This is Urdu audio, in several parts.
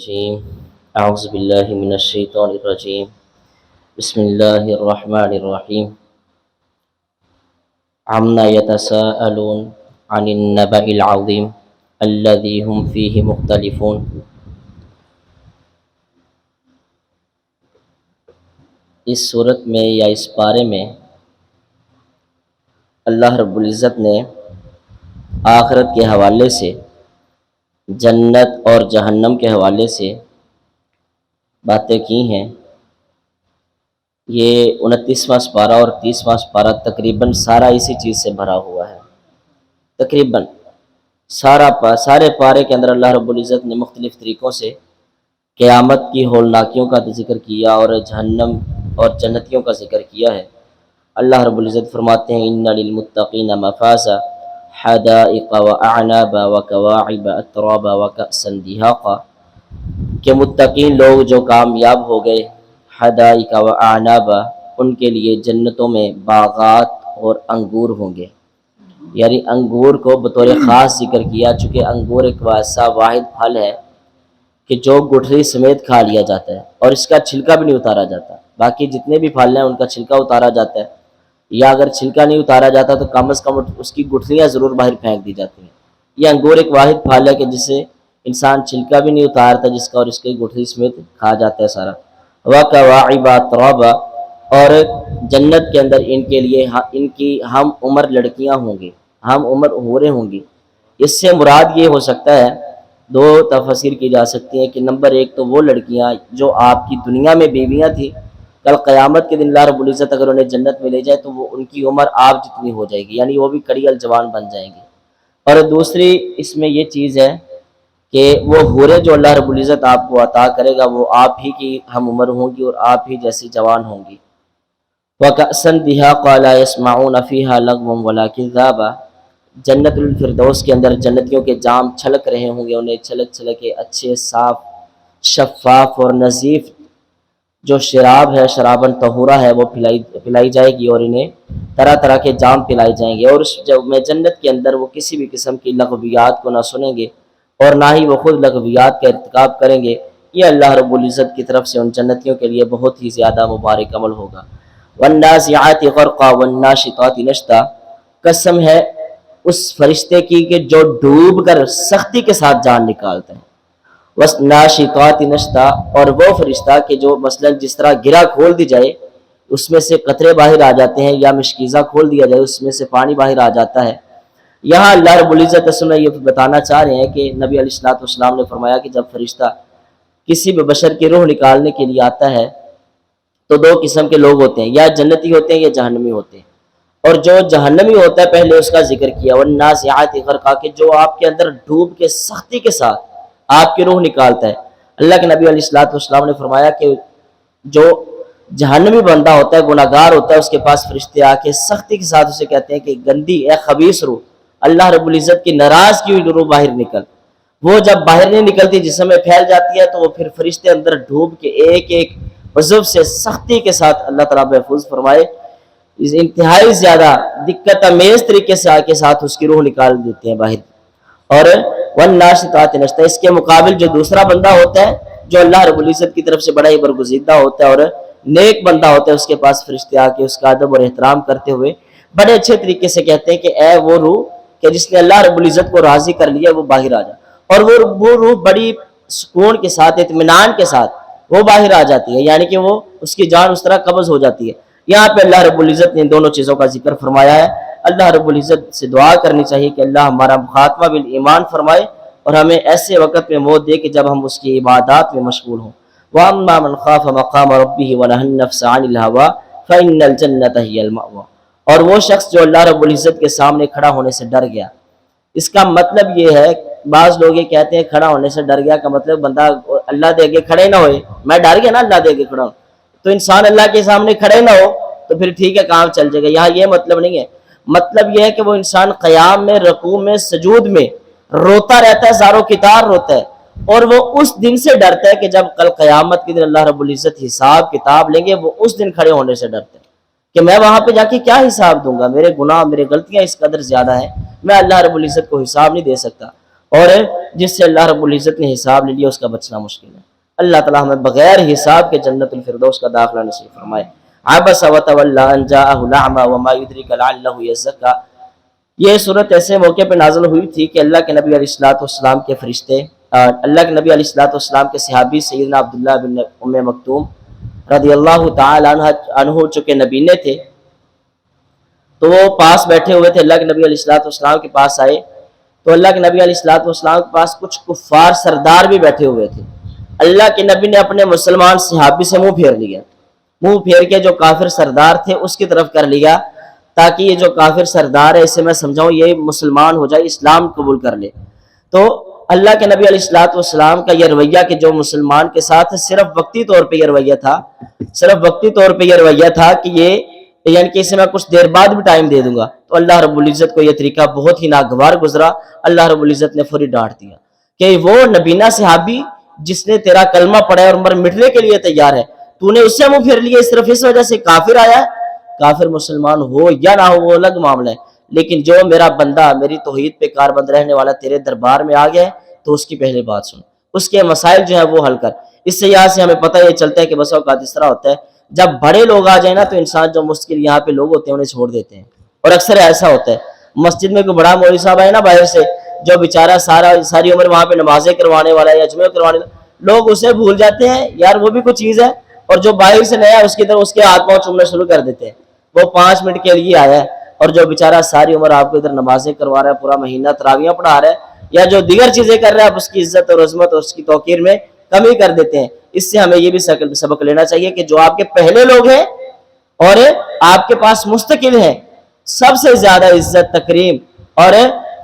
الرجيم أعوذ بالله من الشيطان الرجيم بسم الله الرحمن الرحيم عما يتساءلون عن النبأ العظيم الذي هم فيه مختلفون۔ اس صورت میں یا اس پارے میں اللہ رب العزت نے آخرت کے حوالے سے، جنت اور جہنم کے حوالے سے باتیں کی ہیں۔ یہ 29واں سپارہ اور 30واں سپارہ تقریباً سارا اسی چیز سے بھرا ہوا ہے۔ تقریباً سارے پارے کے اندر اللہ رب العزت نے مختلف طریقوں سے قیامت کی ہولناکیوں کا ذکر کیا اور جہنم اور جنتیوں کا ذکر کیا ہے۔ اللہ رب العزت فرماتے ہیں ان للمتقین مفازا حدائق واعنابا وکواعب اترابا وکأسا دہاقا، کہ متقین لوگ جو کامیاب ہو گئے، حدائق واعنابا، ان کے لیے جنتوں میں باغات اور انگور ہوں گے۔ یعنی انگور کو بطور خاص ذکر کیا، چونکہ انگور ایک ایسا واحد پھل ہے کہ جو گٹھلی سمیت کھا لیا جاتا ہے اور اس کا چھلکا بھی نہیں اتارا جاتا۔ باقی جتنے بھی پھل ہیں ان کا چھلکا اتارا جاتا ہے، یا اگر چھلکا نہیں اتارا جاتا تو کم از کم اس کی گٹھلیاں ضرور باہر پھینک دی جاتی ہیں۔ یہ انگور ایک واحد پھل ہے کہ جسے انسان چھلکا بھی نہیں اتارتا، جس کا اور اس کی گٹھلی سمیت کھا جاتا ہے سارا۔ وَكَوَاعِبَ تَرَابًا، اور جنت کے اندر ان کے لیے ان کی ہم عمر لڑکیاں ہوں گی، ہم عمر حوریں ہوں گی۔ اس سے مراد یہ ہو سکتا ہے، دو تفسیر کی جا سکتی ہیں کہ نمبر ایک تو وہ لڑکیاں جو آپ کی دنیا میں بیویاں تھیں، کل قیامت کے دن اللہ رب العزت اگر انہیں جنت میں لے جائے تو وہ ان کی عمر آپ جتنی ہو جائے گی، یعنی وہ بھی کڑی الجوان بن جائیں گی۔ اور دوسری اس میں یہ چیز ہے کہ وہ حوریں جو اللہ رب العزت آپ کو عطا کرے گا وہ آپ ہی کی ہم عمر ہوں گی اور آپ ہی جیسی جوان ہوں گی۔ وَكَأْسًا دِهَاقًا لَا يَسْمَعُونَ فِيهَا لَغْوًا وَلَا كِذَّابًا، جنت الفردوس کے اندر جنتیوں کے جام چھلک رہے ہوں گے، انہیں چھلک چھلکے اچھے صاف شفاف اور نظیف جو شراب ہے، شرابن طہورہ ہے، وہ پلائی جائے گی اور انہیں طرح طرح کے جام پلائے جائیں گے۔ اور اس جنت کے اندر وہ کسی بھی قسم کی لغویات کو نہ سنیں گے اور نہ ہی وہ خود لغویات کا ارتکاب کریں گے۔ یہ اللہ رب العزت کی طرف سے ان جنتیوں کے لیے بہت ہی زیادہ مبارک عمل ہوگا۔ وَالنَّازِعَاتِ غَرْقًا وَالنَّاشِطَاتِ نَشْطًا، قسم ہے اس فرشتے کی کہ جو ڈوب کر سختی کے ساتھ جان نکالتا ہے۔ وَالنَّاشِطَاتِ نَشْطًا، اور وہ فرشتہ کہ جو مثلا جس طرح گرہ کھول دی جائے اس میں سے قطرے باہر آ جاتے ہیں، یا مشکیزہ کھول دیا جائے اس میں سے پانی باہر آ جاتا ہے۔ یہاں اللہ رب العزت اصل یہ بتانا چاہ رہے ہیں کہ نبی علیہ الصلوۃ والسلام نے فرمایا کہ جب فرشتہ کسی بھی بشر کی روح نکالنے کے لیے آتا ہے تو دو قسم کے لوگ ہوتے ہیں، یا جنتی ہوتے ہیں یا جہنمی ہوتے ہیں۔ اور جو جہنمی ہوتا ہے پہلے اس کا ذکر کیا، وَالنَّازِعَاتِ غَرْقًا، کہ جو آپ کے اندر ڈوب کے سختی کے ساتھ آپ کی روح نکالتا ہے۔ اللہ کے نبی علیہ الصلوۃ والسلام نے فرمایا کہ جو جہنمی بندہ ہوتا ہے، گناہ گار ہوتا ہے، اس کے پاس فرشتے آ کے سختی کے ساتھ اسے کہتے ہیں کہ گندی اے خبیث روح، اللہ رب العزت کی ناراض کی ہوئی روح باہر نکل۔ وہ جب باہر نہیں نکلتی، جسم میں پھیل جاتی ہے، تو وہ پھر فرشتے اندر ڈوب کے ایک ایک عضو سے سختی کے ساتھ اللہ تعالیٰ محفوظ فرمائے اس انتہائی زیادہ دقت امیز طریقے سے کے ساتھ اس کی روح نکال دیتے ہیں باہر۔ اور وَالنَّاشِطَاتِ نَشْطًا، اس کے مقابل جو دوسرا بندہ ہوتا ہے جو اللہ رب العزت کی طرف سے بڑا ہی برگزیدہ ہوتا ہے اور نیک بندہ ہوتا ہے، اس کے پاس فرشتے آ کے اس کا ادب اور احترام کرتے ہوئے بڑے اچھے طریقے سے کہتے ہیں کہ اے وہ روح کہ جس نے اللہ رب العزت کو راضی کر لیا وہ باہر آ جا۔ اور وہ روح بڑی سکون کے ساتھ، اطمینان کے ساتھ وہ باہر آ جاتی ہے، یعنی کہ وہ اس کی جان اس طرح قبض ہو جاتی ہے۔ یہاں پہ اللہ رب العزت نے ان دونوں چیزوں کا ذکر فرمایا ہے۔ اللہ رب العزت سے دعا کرنی چاہیے کہ اللہ ہمارا خاتمہ بالایمان فرمائے اور ہمیں ایسے وقت میں موت دے کہ جب ہم اس کی عبادات میں مشغول ہوں۔ وَأَمَّا مَنْ خَافَ مَقَامَ رَبِّهِ وَنَهَى النَّفْسَ عَنِ الْهَوَىٰ فَإِنَّ الْجَنَّةَ هِيَ الْمَأْوَىٰ، اور وہ شخص جو اللہ رب العزت کے سامنے کھڑا ہونے سے ڈر گیا۔ اس کا مطلب یہ ہے، بعض لوگ یہ کہتے ہیں کھڑا ہونے سے ڈر گیا کا مطلب بندہ اللہ دے کے کھڑے نہ ہوئے، میں ڈر گیا نا اللہ دے کے کھڑا ہوں، تو انسان اللہ کے سامنے کھڑے نہ ہو تو پھر ٹھیک ہے کام چل جائے گا۔ یہاں یہ مطلب نہیں ہے، مطلب یہ ہے کہ وہ انسان قیام میں، رکوع میں، سجود میں روتا رہتا ہے، زارو کتار روتا ہے، اور وہ اس دن سے ڈرتا ہے کہ جب کل قیامت کے دن اللہ رب العزت حساب کتاب لیں گے، وہ اس دن کھڑے ہونے سے ڈرتا ہے کہ میں وہاں پہ جا کے کیا حساب دوں گا، میرے گناہ، میرے غلطیاں اس قدر زیادہ ہیں، میں اللہ رب العزت کو حساب نہیں دے سکتا۔ اور جس سے اللہ رب العزت نے حساب لے لیا اس کا بچنا مشکل ہے۔ اللہ تعالیٰ ہمیں بغیر حساب کے جنت الفردوس کا داخلہ نصیب فرمائے۔ عبس وتولى ان جاءه الاعمى وما يدرك لعله يزكى، یہ صورت ایسے موقع پہ نازل ہوئی تھی کہ اللہ کے نبی علیہ الصلوۃ والسلام کے فرشتے، اللہ کے نبی علیہ الصلوۃ والسلام کے صحابی سیدنا عبداللہ بن ام مکتوم رضی اللہ تعالی عنہ چونکہ نبینے تھے، تو وہ پاس بیٹھے ہوئے تھے، اللہ کے نبی علیہ الصلوۃ والسلام کے پاس آئے تو اللہ کے نبی علیہ الصلوۃ والسلام کے پاس کچھ کفار سردار بھی بیٹھے ہوئے تھے۔ اللہ کے نبی نے اپنے مسلمان صحابی سے منہ پھیر لیا، منہ پھیر کے جو کافر سردار تھے اس کی طرف کر لیا، تاکہ یہ جو کافر سردار ہے اسے میں سمجھاؤں یہ مسلمان ہو جائے، اسلام قبول کر لے۔ تو اللہ کے نبی علیہ الصلوۃ والسلام کا یہ رویہ کہ جو مسلمان کے ساتھ صرف وقتی طور پہ یہ رویہ تھا، صرف وقتی طور پہ یہ رویہ تھا کہ یہ یعنی کہ اسے میں کچھ دیر بعد بھی ٹائم دے دوں گا، تو اللہ رب العزت کو یہ طریقہ بہت ہی ناگوار گزرا۔ اللہ رب العزت نے فوری ڈانٹ دیا کہ وہ نبینا صحابی جس نے تیرا کلمہ پڑھا اور عمر مٹنے کے لیے تیار ہے، تو نے اس سے منہ پھیر لیا صرف اس وجہ سے کافر آیا ہے؟ کافر مسلمان ہو یا نہ ہو وہ الگ معاملہ ہے، لیکن جو میرا بندہ میری توحید پہ کاربند رہنے والا تیرے دربار میں آ گیا ہے تو اس کی پہلے بات سن، اس کے مسائل جو ہے وہ حل کر۔ اس سے یہاں سے ہمیں پتہ یہ چلتا ہے کہ بس اوقات اس طرح ہوتا ہے جب بڑے لوگ آ جائیں نا تو انسان جو مشکل یہاں پہ لوگ ہوتے ہیں انہیں چھوڑ دیتے ہیں، اور اکثر ایسا ہوتا ہے مسجد میں کوئی بڑا مولوی صاحب آئے نا باہر سے، جو بیچارہ ساری عمر وہاں پہ نمازیں کروانے والا ہے یا جمعے کروانے والا، لوگ اسے بھول جاتے ہیں یار وہ بھی کوئی چیز ہے، اور جو باہر سے نیا ہے اس کی طرف اس کے ہاتھ پاؤں چومنا شروع کر دیتے ہیں۔ وہ 5 منٹ کے لیے آیا ہے اور جو بیچارہ ساری عمر آپ کو ادھر نمازیں کروا رہا ہے، پورا مہینہ تراویاں پڑھا رہا ہے یا جو دیگر چیزیں کر رہا ہے، آپ اس کی عزت اور عظمت اور اس کی توقیر میں کمی کر دیتے ہیں۔ اس سے ہمیں یہ بھی سبق لینا چاہیے کہ جو آپ کے پہلے لوگ ہیں اور آپ کے پاس مستقل ہیں، سب سے زیادہ عزت تکریم اور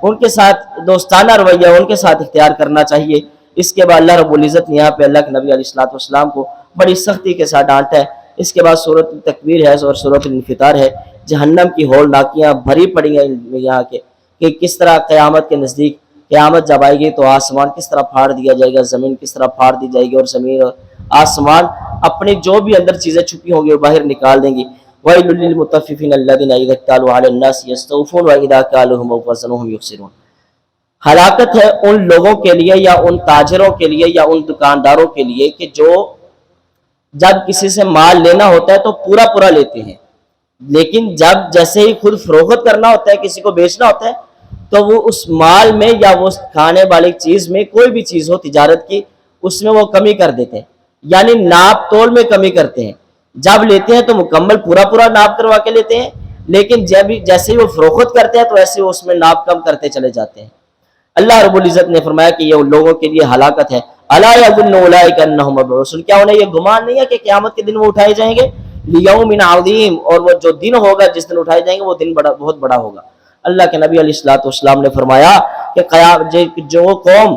ان کے ساتھ دوستانہ رویہ ان کے ساتھ اختیار کرنا چاہیے۔ اس کے بعد اللہ رب العزت نے یہاں پہ اللہ کے نبی علیہ الصلوۃ والسلام کو بڑی سختی کے ساتھ ڈانٹا ہے۔ اس کے بعد سورۃ التکویر ہے اور سورۃ الانفطار ہے، جہنم کی ہول ناکیاں بھری پڑی ہیں یہاں کے کہ کس طرح قیامت کے نزدیک قیامت جب آئے گی تو آسمان کس طرح پھاڑ دیا جائے گا، زمین کس طرح پھاڑ دی جائے گی، اور زمین اور آسمان اپنی جو بھی اندر چیزیں چھپی ہوں گی وہ باہر نکال دیں گی۔ وَيْلٌ لِّلْمُطَفِّفِينَ الَّذِينَ إِذَا اكْتَالُوا عَلَى النَّاسِ يَسْتَوْفُونَ وَإِذَا كَالُوهُمْ أَوْ وَزَنُوهُمْ يُخْسِرُونَ۔ ہلاکت ہے ان لوگوں کے لیے یا ان تاجروں کے لیے یا ان دکانداروں کے لیے کہ جو جب کسی سے مال لینا ہوتا ہے تو پورا پورا لیتے ہیں، لیکن جب جیسے ہی خود فروخت کرنا ہوتا ہے، کسی کو بیچنا ہوتا ہے، تو وہ اس مال میں یا وہ کھانے والی چیز میں کوئی بھی چیز ہو تجارت کی اس میں وہ کمی کر دیتے ہیں، یعنی ناپ تول میں کمی کرتے ہیں۔ جب لیتے ہیں تو مکمل پورا پورا ناپ کروا کے لیتے ہیں، لیکن جب جیسے ہی وہ فروخت کرتے ہیں تو ایسے اس میں ناپ کم کرتے چلے جاتے ہیں۔ اللہ رب العزت نے فرمایا کہ یہ ان لوگوں کے لیے ہلاکت ہے۔ الا یظن اولئک انہم مبعوثون، کیا انہیں یہ گمان نہیں ہے کہ قیامت کے دن وہ اٹھائے جائیں گے؟ لیوم عظیم، اور وہ جو دن ہوگا جس دن اٹھائے جائیں گے وہ دن بہت بڑا ہوگا۔ اللہ کے نبی علیہ الصلوۃ والسلام نے فرمایا کہ جو قوم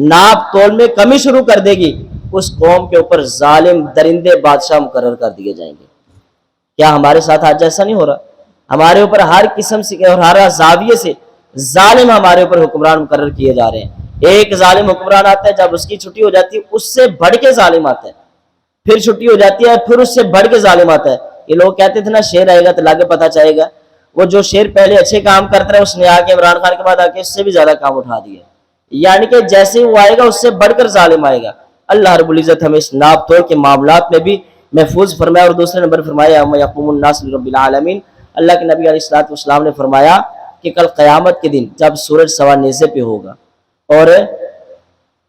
ناپ تول میں کمی شروع کر دے گی اس قوم کے اوپر ظالم درندے بادشاہ مقرر کر دیے جائیں گے۔ کیا ہمارے ساتھ آج ایسا نہیں ہو رہا؟ ہمارے اوپر ہر قسم سے اور ہر زاویے سے ظالم ہمارے اوپر حکمران مقرر کیے جا رہے ہیں۔ ایک ظالم حکمران آتا ہے، جب اس کی چھٹی ہو جاتی ہے اس سے بڑھ کے ظالم آتا ہے، پھر چھٹی ہو جاتی ہے پھر اس سے بڑھ کے ظالم آتا ہے۔ یہ لوگ کہتے تھے نا شیر آئے گا تو لاگے پتہ چلے گا، وہ جو شیر پہلے اچھے کام کرتا رہا اس نے آ کے عمران خان کے بعد آ کے اس سے بھی زیادہ کام اٹھا دیا، یعنی کہ جیسے وہ آئے گا اس سے بڑھ کر ظالم آئے گا۔ اللہ رب العزت ہمیں اس ناپ توڑ کے معاملات میں بھی محفوظ فرمایا۔ اور دوسرے نمبر فرمایا یقوم الناس لرب العالمین، اللہ کے نبی علیہ الصلوۃ والسلام نے فرمایا کہ کل قیامت کے دن جب سورج سوا نیزے پہ ہوگا اور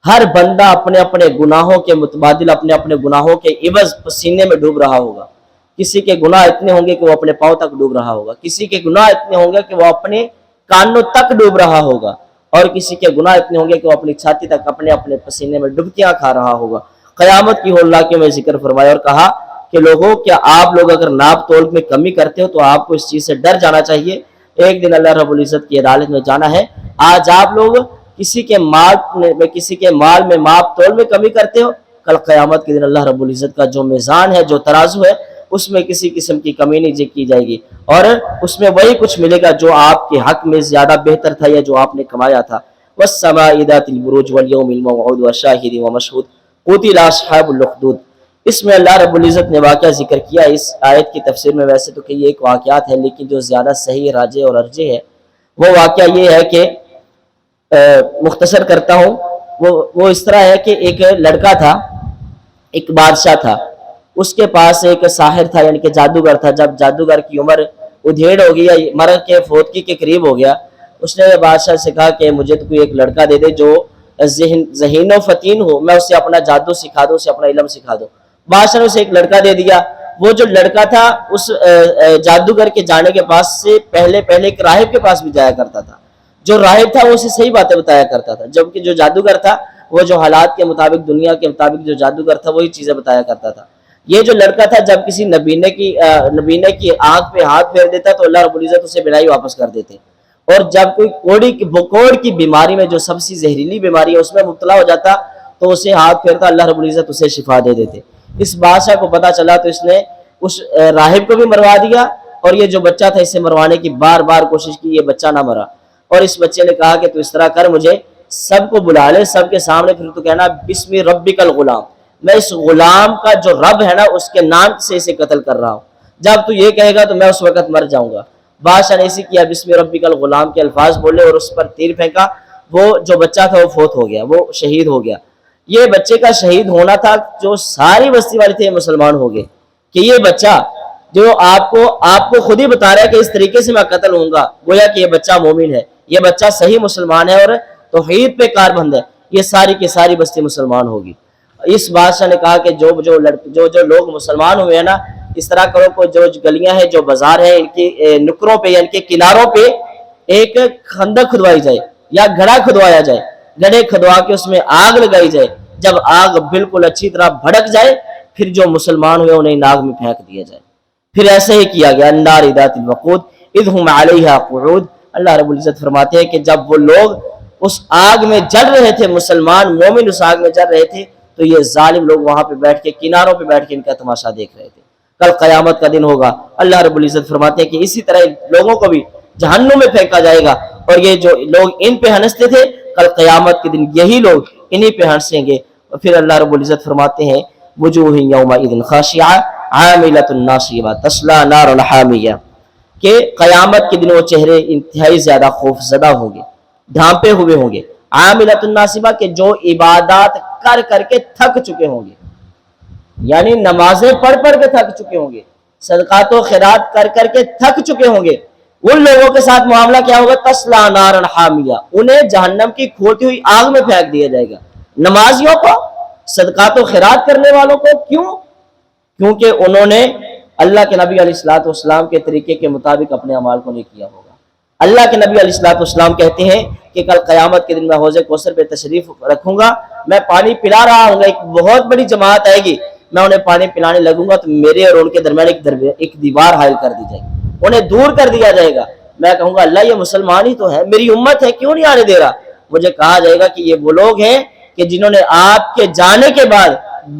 ہر بندہ اپنے اپنے گناہوں کے متبادل اپنے اپنے گناہوں کے عوض پسینے میں ڈوب رہا ہوگا، کسی کے گناہ اتنے ہوں گے کہ وہ اپنے پاؤں تک ڈوب رہا ہوگا، کسی کے گناہ اتنے ہوں گے کہ وہ اپنے کانوں تک ڈوب رہا ہوگا، اور کسی کے گناہ اتنے ہوں گے کہ وہ اپنی چھاتی تک اپنے اپنے پسینے میں ڈبکیاں کھا رہا ہوگا۔ قیامت کی ہول ناکیوں میں ذکر فرمایا اور کہا کہ لوگوں کیا آپ لوگ اگر ناپ تول میں کمی کرتے ہو تو آپ کو اس چیز سے ڈر جانا چاہیے، ایک دن اللہ رب العزت کی عدالت میں جانا ہے۔ آج آپ لوگ کسی کے مال میں ماپ تول میں کمی کرتے ہو، کل قیامت کے دن اللہ رب العزت کا جو میزان ہے، جو ترازو ہے، اس میں کسی قسم کی کمی نہیں کی جائے گی، اور اس میں وہی کچھ ملے گا جو آپ کے حق میں زیادہ بہتر تھا یا جو آپ نے کمایا تھا۔ والسماء ذات البروج واليوم الموعود وشاہد ومشہود قتل اصحاب الاخدود۔ اس میں اللہ رب العزت نے واقعہ ذکر کیا اس آیت کی تفسیر میں، ویسے تو کئی ایک واقعات ہیں لیکن جو زیادہ صحیح راجح اور ارجح ہے وہ واقعہ یہ ہے کہ مختصر کرتا ہوں. وہ اس طرح ہے کہ ایک لڑکا تھا, ایک بادشاہ تھا, اس کے پاس ایک ساحر تھا یعنی کہ جادوگر تھا. جب جادوگر کی عمر ادھیڑ ہو گئی یا مرگ کے فوتگی کے قریب ہو گیا, اس نے بادشاہ سے کہا کہ مجھے تو کوئی ایک لڑکا دے دے جو ذہین و فتین ہو, میں اسے اپنا جادو سکھا دوں, اسے اپنا علم سکھا دوں. بادشاہ نے اسے ایک لڑکا دے دیا. وہ جو لڑکا تھا اس جادوگر کے جانے کے پاس سے پہلے ایک راہب کے پاس بھی جایا کرتا تھا. جو راہب تھا وہ اسے صحیح باتیں بتایا کرتا تھا, جبکہ جو جادوگر تھا وہ جو حالات کے مطابق, دنیا کے مطابق جو جادوگر تھا وہی چیزیں بتایا کرتا تھا. یہ جو لڑکا تھا جب کسی نبینے کی آنکھ پہ ہاتھ پھیر دیتا تو اللہ رب العزت اسے بلا ہی واپس کر دیتے, اور جب کوئی بکوڑ کی بیماری میں, جو سب سے زہریلی بیماری ہے, اس میں مبتلا ہو جاتا تو اسے ہاتھ پھیرتا, اللہ رب العزت اسے شفا دے دیتے. اس بادشاہ کو پتا چلا تو اس نے اس راہب کو بھی مروا دیا, اور یہ جو بچہ تھا اسے مروانے کی بار بار کوشش کی, یہ بچہ نہ مرا. اور اس بچے نے کہا کہ تو اس طرح کر, مجھے سب کو بلا لے, سب کے سامنے, پھر تو کہنا بسم ربک الغلام, میں اس غلام کا جو رب ہے نا اس کے نام سے اسے قتل کر رہا ہوں, جب تو یہ کہے گا تو میں اس وقت مر جاؤں گا. بادشاہ نے اسی کیا, بسم ربک الغلام کے الفاظ بولے اور اس پر تیر پھینکا. وہ جو بچہ تھا وہ فوت ہو گیا, وہ شہید ہو گیا. یہ بچے کا شہید ہونا تھا, جو ساری بستی والے تھے مسلمان ہو گئے کہ یہ بچہ جو آپ کو خود ہی بتا رہا ہے کہ اس طریقے سے میں قتل ہوں گا, گویا کہ یہ بچہ مومن ہے, یہ بچہ صحیح مسلمان ہے اور توحید پہ کاربند ہے, یہ ساری کی ساری بستی مسلمان ہوگی. اس بادشاہ نے کہا کہ جو لوگ مسلمان ہوئے ہیں نا, اس طرح کرو کہ جو گلیاں ہیں, جو بازار ہیں, ان کی نکروں پہ یا ان کے کناروں پہ ایک خندق کھدوائی جائے یا گھڑا کھدوایا جائے, گڑھے کھدوا کے اس میں آگ لگائی جائے. جب آگ بالکل اچھی طرح بھڑک جائے پھر جو مسلمان ہوئے انہیں آگ میں پھینک دیا جائے. پھر ایسے ہی کیا گیا, النار ذات الوقود اذ هم علیہا قعود. اللہ رب العزت فرماتے ہیں کہ جب وہ لوگ اس آگ میں جل رہے تھے, مسلمان مومن اس آگ میں جل رہے تھے, تو یہ ظالم لوگ وہاں پہ بیٹھ کے, کناروں پہ بیٹھ کے ان کا تماشا دیکھ رہے تھے. کل قیامت کا دن ہوگا, اللہ رب العزت فرماتے ہیں کہ اسی طرح لوگوں کو بھی جہنم میں پھینکا جائے گا, اور یہ جو لوگ ان پہ ہنستے تھے کل قیامت کے دن یہی لوگ انہی پہ ہنسیں گے. اور پھر اللہ رب العزت فرماتے ہیں وجوہ یومئذ خاشعہ عاملۃ ناصبہ تصلی نارا حامیہ, کہ قیامت کے دن وہ چہرے انتہائی زیادہ خوف زدہ ہوں گے, ڈھانپے ہوئے ہوں گے. عاملۃ ناصبہ, کہ جو عبادات کر کے تھک چکے ہوں گے, یعنی نمازیں پڑھ کے تھک چکے ہوں گے, صدقات و خیرات کر کے تھک چکے ہوں گے. ان لوگوں کے ساتھ معاملہ کیا ہوگا, تصلی نارا حامیہ, انہیں جہنم کی کھولتی ہوئی آگ میں پھینک دیا جائے گا. نمازیوں کو, صدقات و خیرات کرنے والوں کو, کیونکہ انہوں نے اللہ کے نبی علیہ الصلوۃ والسلام کے طریقے کے مطابق اپنے اعمال کو نہیں کیا ہوگا. اللہ کے نبی علیہ الصلوۃ والسلام کہتے ہیں کہ کل قیامت کے دن میں حوض کوثر پہ تشریف رکھوں گا, میں پانی پلا رہا ہوں گا, ایک بہت بڑی جماعت آئے گی, میں انہیں پانی پلانے لگوں گا تو میرے اور ان کے درمیان ایک دیوار حائل کر دی جائے گی, انہیں دور کر دیا جائے گا. میں کہوں گا اللہ یہ مسلمان ہی تو ہے, میری امت ہے, کیوں نہیں آنے دے رہا؟ مجھے کہا جائے گا کہ یہ وہ لوگ ہیں کہ جنہوں نے آپ کے جانے کے بعد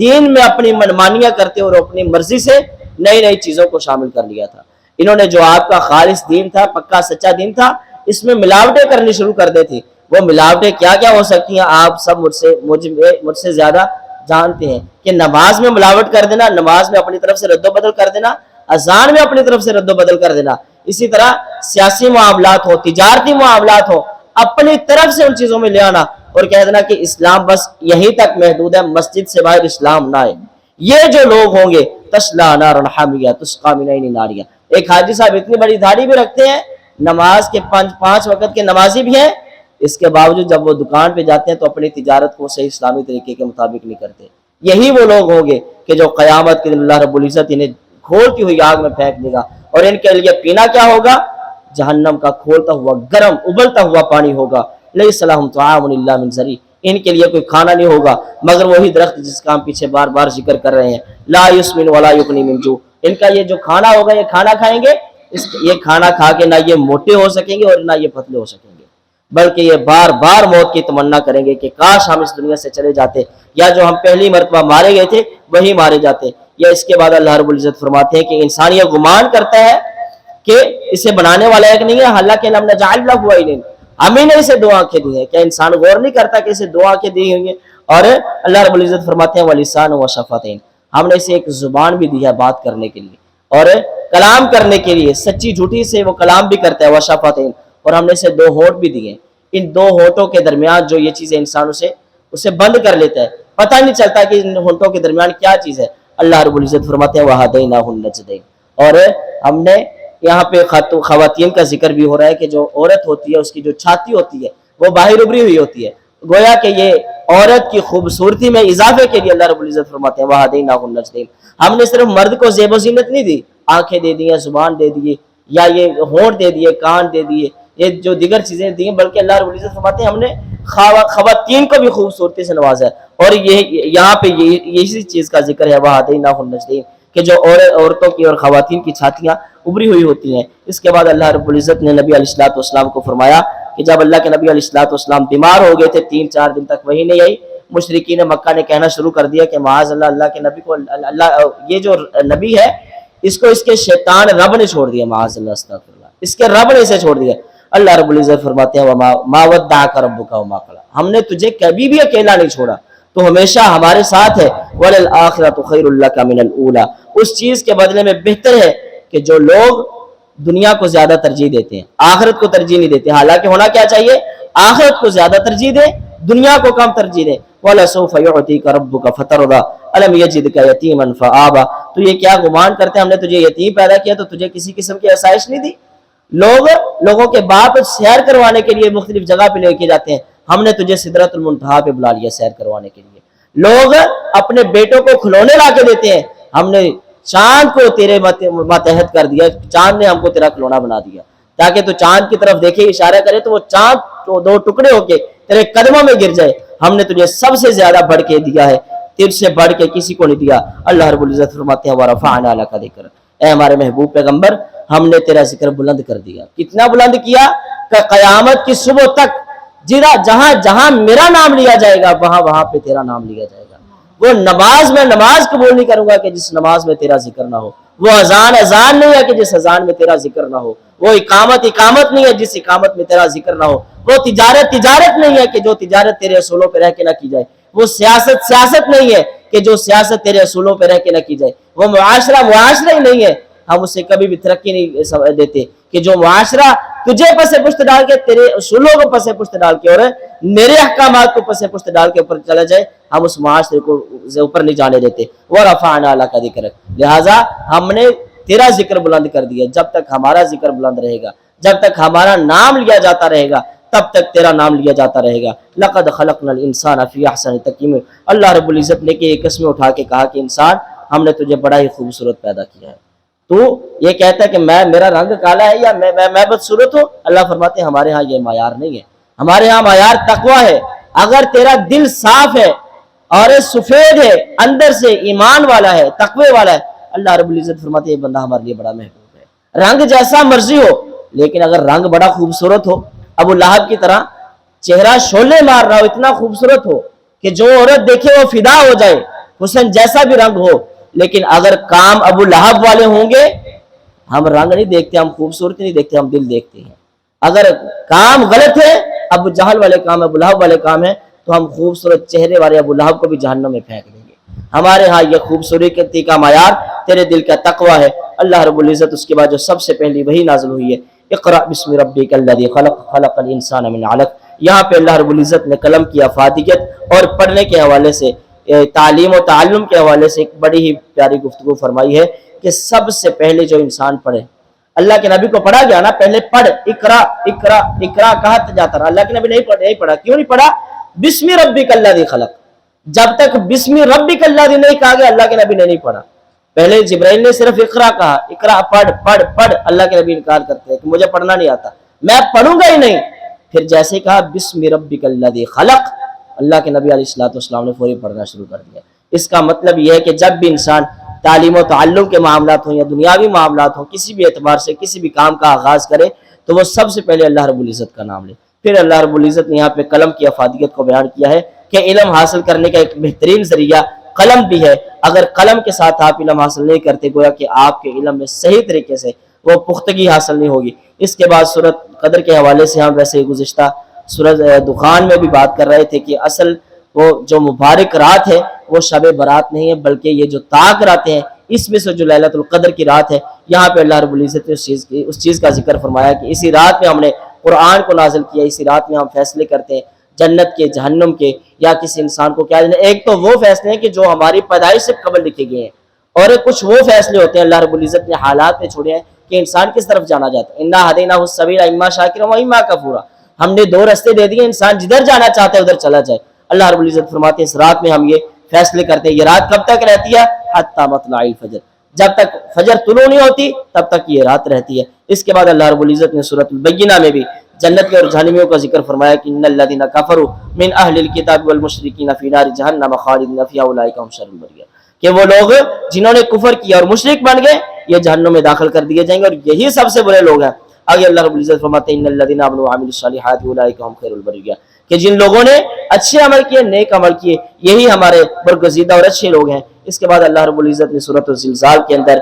دین میں اپنی منمانیاں کرتے اور اپنی مرضی سے نئی چیزوں کو شامل کر لیا تھا. انہوں نے جو آپ کا خالص دین تھا, پکا سچا دین تھا, اس میں ملاوٹیں کرنی شروع کر دی تھی. وہ ملاوٹیں کیا کیا ہو سکتی ہیں آپ سب مجھ سے زیادہ جانتے ہیں کہ نماز میں ملاوٹ کر دینا, نماز میں اپنی طرف سے رد و بدل کر دینا, اذان میں اپنی طرف سے رد و بدل کر دینا, اسی طرح سیاسی معاملات ہو, تجارتی معاملات ہو, اپنی طرف سے ان چیزوں میں لے آنا اور کہہ دینا کہ اسلام بس یہیں تک محدود ہے, مسجد سے باہر اسلام نہ آئے. یہ جو لوگ ہوں گے تسلا نارا حامیہ تسقی من عین آنیہ. ایک حاجی صاحب اتنی بڑی داڑھی بھی رکھتے ہیں, نماز کے 5 وقت کے نمازی بھی ہیں, اس کے باوجود جب وہ دکان پہ جاتے ہیں تو اپنی تجارت کو صحیح اسلامی طریقے کے مطابق نہیں کرتے. یہی وہ لوگ ہوں گے کہ جو قیامت کے دن اللہ رب العزت انہیں کھولتی ہوئی آگ میں پھینک دے گا, اور ان کے لیے پینا کیا ہوگا, جہنم کا کھولتا ہوا گرم ابلتا ہوا پانی ہوگا. لیس لہم طعام الا من ضریع, ان کے لیے کوئی کھانا نہیں ہوگا مگر وہی درخت جس کا ہم پیچھے بار بار ذکر کر رہے ہیں, لا یسمن ولا یغنی من جوع. ان کا یہ جو کھانا ہوگا, یہ کھانا کھائیں گے, یہ کھانا کھا کے نہ یہ موٹے ہو سکیں گے اور نہ یہ پتلے ہو سکیں گے, بلکہ یہ بار بار موت کی تمنا کریں گے کہ کاش ہم اس دنیا سے چلے جاتے, یا جو ہم پہلی مرتبہ مارے گئے تھے وہی مارے جاتے. یا اس کے بعد اللہ رب العزت فرماتے ہیں کہ انسان یہ گمان کرتا ہے کہ اسے بنانے والا ایک نہیں ہے, حالانکہ لم نجعل لہ عینین, ہم ہی نے اسے 2 آنکھیں دی ہیں. کیا انسان غور نہیں کرتا کہ اسے 2 آنکھیں دی ہوئی ہیں؟ اور اللہ رب العزت فرماتے ہیں وَلِسَانٌ وَشَفَتَيْن, ہم نے اسے ایک زبان بھی دی ہے بات کرنے کے لیے اور کلام کرنے کے لیے, سچی جھوٹی سے وہ کلام بھی کرتا ہے, وَشَفَتَيْن, اور ہم نے اسے 2 ہونٹ بھی دیے. ان دو ہونٹوں کے درمیان جو یہ چیزیں انسان اسے بند کر لیتا ہے، پتہ نہیں چلتا کہ ان ہونٹوں کے درمیان کیا چیز ہے۔ اللہ رب العزت فرماتے ہیں وَهَدَيْنَاهُ النَّجْدَيْنِ، اور ہم نے یہاں پہ خواتین کا ذکر بھی ہو رہا ہے کہ جو عورت ہوتی ہے اس کی جو چھاتی ہوتی ہے وہ باہر ابری ہوئی ہوتی ہے، گویا کہ یہ عورت کی خوبصورتی میں اضافے کے لیے اللہ رب العزت فرماتے ہیں وَهَدَيْنَاهُ النَّجْدَيْنِ، ہم نے صرف مرد کو زیب و زینت نہیں دی، آنکھیں دے دی، زبان دے دیے، یا یہ ہونٹ دے دیے، کان دے دیے، یہ جو دیگر چیزیں دی ہیں، بلکہ اللہ رب العزت فرماتے ہیں ہم نے خواتین کو بھی خوبصورتی سے نوازا ہے۔ اور یہ یہاں پہ یہی چیز کا ذکر ہے وَهَدَيْنَاهُ النَّجْدَيْنِ، کہ جو عورتوں کی اور خواتین کی چھاتیاں ابری ہوئی ہوتی ہیں۔ اس کے بعد اللہ رب العزت نے نبی علیہ الصلوۃ والسلام کو فرمایا کہ جب اللہ کے نبی علیہ الصلوۃ والسلام بیمار ہو گئے تھے 3-4 دن تک وہی نہیں آئی، مشرکین مکہ نے کہنا شروع کر دیا کہ معاذ اللہ، اللہ کے نبی کو یہ جو نبی ہے اس کو اس کے شیطان رب نے چھوڑ دیا، معاذ اللہ، استغفر اللہ، اس کے رب نے اسے چھوڑ دیا۔ اللہ رب العزت فرماتے ہیں وَمَا وَدَّعَكَ رَبُّكَ وَمَا قَلَىٰ، ہم نے تجھے کبھی بھی اکیلا نہیں چھوڑا، تو ہمیشہ ہمارے ساتھ ہے۔ وَلَلْآخِرَةُ خَيْرٌ لَكَ مِنَ الْأُولَىٰ، اس چیز کے بدلے میں بہتر ہے کہ جو لوگ دنیا کو زیادہ ترجیح دیتے ہیں، آخرت کو ترجیح نہیں دیتے، حالانکہ ہونا کیا چاہیے، آخرت کو زیادہ ترجیح دیں، دنیا کو کم ترجیح دیں۔ وَلَسَوْفَ يُعْطِيكَ رَبُّكَ فَتَرْضَىٰ أَلَمْ يَجِدْكَ يَتِيمًا فَآوَىٰ، تو یہ کیا گمان کرتے ہیں ہم نے تجھے یتیم پیدا کیا تو تجھے کسی قسم کی آسائش نہیں دی؟ لوگوں کے باپ سیر کروانے کے لیے مختلف جگہ پہ لے کے جاتے ہیں، ہم نے تجھے سدرۃ المنتہا پہ بلا لیا سیر کروانے کے لیے۔ لوگ اپنے بیٹوں کو کھلونے لا کے دیتے ہیں، ہم نے چاند کو تیرے ماتحت کر دیا، چاند نے ہم کو تیرا کھلونا بنا دیا، تاکہ تو چاند کی طرف دیکھے اشارہ کرے تو وہ چاند 2 ٹکڑے ہو کے تیرے قدموں میں گر جائے۔ ہم نے تجھے سب سے زیادہ بڑھ کے دیا ہے، تجھ سے بڑھ کے کسی کو نہیں دیا۔ اللہ رب العزت فرماتے ہیں وَرَفَعْنَا لَكَ ذِكْرَكَ، اے ہمارے محبوب پیغمبر ہم نے تیرا ذکر بلند کر دیا۔ کتنا بلند کیا کہ قیامت کی صبح تک جہاں جہاں میرا نام لیا جائے گا وہاں پہ تیرا نام لیا جائے گا۔ وہ نماز میں نماز قبول نہیں کروں گا کہ جس نماز میں تیرا ذکر نہ ہو، وہ اذان نہیں ہے کہ جس اذان میں تیرا ذکر نہ ہو، وہ اقامت نہیں ہے جس اقامت میں تیرا ذکر نہ ہو، وہ تجارت نہیں ہے کہ جو تجارت تیرے اصولوں پہ رہ کے نہ کی جائے، وہ سیاست نہیں ہے کہ جو سیاست تیرے اصولوں پہ رہ کے نہ کی جائے، وہ معاشرہ ہی نہیں ہے، ہم اسے کبھی بھی ترقی نہیں دیتے کہ جو معاشرہ تجھے پس پشت ڈال کے، تیرے اصولوں کو پس پشت ڈال کے اور میرے احکامات کو پس پشت ڈال کے اوپر چلا جائے، ہم اس معاشرے کو اوپر نہیں جانے دیتے۔ وَرَفَعْنَا لَكَ ذِكْرَكَ، لہٰذا ہم نے تیرا ذکر بلند کر دیا۔ جب تک ہمارا ذکر بلند رہے گا، جب تک ہمارا نام لیا جاتا رہے گا، تب تک تیرا نام لیا جاتا رہے گا۔ لَقَدْ خَلَقْنَا الْإِنسَانَ فِي أَحْسَنِ تَقْوِيمٍ، اللہ رب العزت نے کہ ایک قسمیں اٹھا کے کہا کہ انسان ہم نے تجھے بڑا ہی خوبصورت پیدا کیا ہے، تو یہ کہتا ہے کہ میرا رنگ کالا ہے یا میں بدصورت ہوں؟ اللہ فرماتے ہیں ہمارے ہاں یہ معیار نہیں ہے، ہمارے ہاں معیار تقویٰ ہے۔ اگر تیرا دل صاف ہے اور سفید ہے، اندر سے ایمان والا ہے، تقوی والا ہے، اللہ رب العزت فرماتے ہیں یہ بندہ ہمارے لیے بڑا محبوب ہے۔ رنگ جیسا مرضی ہو، لیکن اگر رنگ بڑا خوبصورت ہو، ابو لہب کی طرح چہرہ شعلے مار رہا ہو، اتنا خوبصورت ہو کہ جو عورت دیکھے وہ فدا ہو جائے، حسن جیسا بھی رنگ ہو، لیکن اگر کام ابو لہب والے ہوں گے، ہم رنگ نہیں دیکھتے، ہم خوبصورتی نہیں دیکھتے، ہم دل دیکھتے ہیں۔ اگر کام غلط ہے، ابو جہل والے کام، ابو لہب والے کام ہے، تو ہم خوبصورت چہرے والے ابو لہب کو بھی جہنم میں پھینک دیں گے۔ ہمارے ہاں یہ خوبصورتی کا معیار تیرے دل کا تقویٰ ہے۔ اللہ رب العزت اس کے بعد جو سب سے پہلی وحی نازل ہوئی ہے، اقرأ بسم ربک الذی خلق، خلق الانسان من علق، یہاں پہ اللہ رب العزت نے قلم کی افادیت اور پڑھنے کے حوالے سے، تعلیم و تعلم کے حوالے سے ایک بڑی ہی پیاری گفتگو فرمائی ہے کہ سب سے پہلے جو انسان پڑھے، اللہ کے نبی کو پڑھا گیا نا، پہلے پڑھ، اقرا اقرا اقرا کہا جاتا رہا، اللہ کے نبی نہیں پڑھا، کیوں نہیں پڑھا؟ بسم ربک الذی خلق، جب تک بسم ربک الذی نہیں کہا گیا اللہ کے نبی نے نہیں پڑھا۔ پہلے جبرائیل نے صرف اقرا کہا، اقرا پڑھ، اللہ کے نبی انکار کرتے ہیں کہ مجھے پڑھنا نہیں آتا، میں پڑھوں گا ہی نہیں۔ پھر جیسے کہا بسم ربک الذی خلق، اللہ کے نبی علیہ الصلوۃ والسلام نے فوری پڑھنا شروع کر دیا۔ اس کا مطلب یہ ہے کہ جب بھی انسان تعلیم و تعلم کے معاملات ہوں یا دنیاوی معاملات ہوں، کسی بھی اعتبار سے کسی بھی کام کا آغاز کرے تو وہ سب سے پہلے اللہ رب العزت کا نام لے۔ پھر اللہ رب العزت نے یہاں پہ قلم کی افادیت کو بیان کیا ہے کہ علم حاصل کرنے کا ایک بہترین ذریعہ قلم بھی ہے۔ اگر قلم کے ساتھ آپ علم حاصل نہیں کرتے، گویا کہ آپ کے علم میں صحیح طریقے سے وہ پختگی حاصل نہیں ہوگی۔ اس کے بعد سورۃ قدر کے حوالے سے ہم ویسے گزشتہ سورۃ دخان میں بھی بات کر رہے تھے کہ اصل وہ جو مبارک رات ہے وہ شب برات نہیں ہے، بلکہ یہ جو طاق راتیں ہیں اس میں سے جو لیلۃ القدر کی رات ہے، یہاں پہ اللہ رب العزت نے اس چیز کا ذکر فرمایا کہ اسی رات میں ہم نے قرآن کو نازل کیا، اسی رات میں ہم فیصلے کرتے ہیں جنت کے، جہنم کے، یا کسی انسان کو کیا دینا۔ ایک تو وہ فیصلے ہیں کہ جو ہماری پیدائش سے قبل لکھے گئے ہیں، اور کچھ وہ فیصلے ہوتے ہیں اللہ رب العزت نے حالات میں چھوڑے ہیں کہ انسان کس طرف جانا جاتا ہے۔ انا ہدیناہ السبیل اما شاکرا و اما کفورا، ہم نے دو راستے دے دیے، انسان جدھر جانا چاہتا ہے ادھر چلا جائے۔ اللہ رب العزت فرماتے ہیں اس رات میں ہم یہ فیصلے کرتے ہیں۔ یہ رات کب تک رہتی ہے؟ حتی مطلع الفجر، جب تک فجر طلوع نہیں ہوتی تب تک یہ رات رہتی ہے۔ اس کے بعد اللہ رب العزت نے سورۃ البینہ میں بھی جنت کے اور جہنمیوں کا ذکر فرمایا کہ ان الذین کفروا من اہل الکتاب والمشرکین فی نار جہنم خالدین فیہا اولئک هم شر البریہ، کہ وہ لوگ جنہوں نے کفر کیا اور مشرک بن گئے یہ جہنم میں داخل کر دیے جائیں گے، اور یہی سب سے برے لوگ ہیں۔ آگے اللہ رب العزت فرماتے ہیں ان الذین آمنوا وعملوا الصالحات اولئک هم خیر البریہ، کہ جن لوگوں نے اچھے عمل کیے، نیک عمل کیے، یہی ہمارے برگزیدہ اور اچھے لوگ ہیں۔ اس کے بعد اللہ رب العزت نے سورۃ الزلزال کے اندر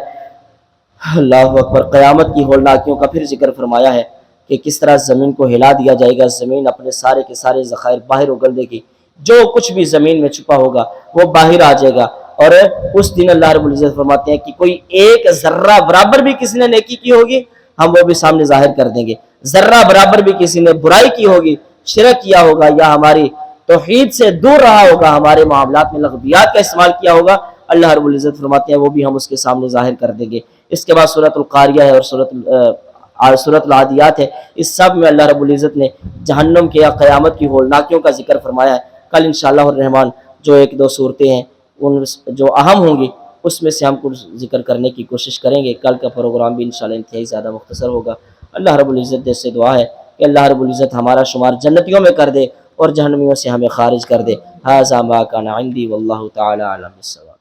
اللہ اکبر قیامت کی ہولناکیوں کا پھر ذکر فرمایا ہے کہ کس طرح زمین کو ہلا دیا جائے گا، زمین اپنے سارے کے سارے ذخائر باہر اگل دے گی، جو کچھ بھی زمین میں چھپا ہوگا وہ باہر آ جائے گا، اور اس دن اللہ رب العزت فرماتے ہیں کہ کوئی ایک ذرہ برابر بھی کسی نے نیکی کی ہوگی ہم وہ بھی سامنے ظاہر کر دیں گے، ذرہ برابر بھی کسی نے برائی کی ہوگی، شرک کیا ہوگا یا ہماری توحید سے دور رہا ہوگا، ہمارے معاملات میں لغویات کا استعمال کیا ہوگا، اللہ رب العزت فرماتے ہیں وہ بھی ہم اس کے سامنے ظاہر کر دیں گے۔ اس کے بعد سورۃ القاریہ ہے اور سورۃ العادیات ہے، اس سب میں اللہ رب العزت نے جہنم کے یا قیامت کی ہولناکیوں کا ذکر فرمایا ہے۔ کل انشاءاللہ الرحمن جو ایک دو صورتیں ہیں ان جو اہم ہوں گی اس میں سے ہم کچھ ذکر کرنے کی کوشش کریں گے۔ کل کا پروگرام بھی انشاءاللہ انتہائی زیادہ مختصر ہوگا۔ اللہ رب العزت سے دعا ہے کہ اللہ رب العزت ہمارا شمار جنتیوں میں کر دے اور جہنمیوں سے ہمیں خارج کر دے۔ ھذا ما کان عندی واللہ تعالی اعلم بالصواب۔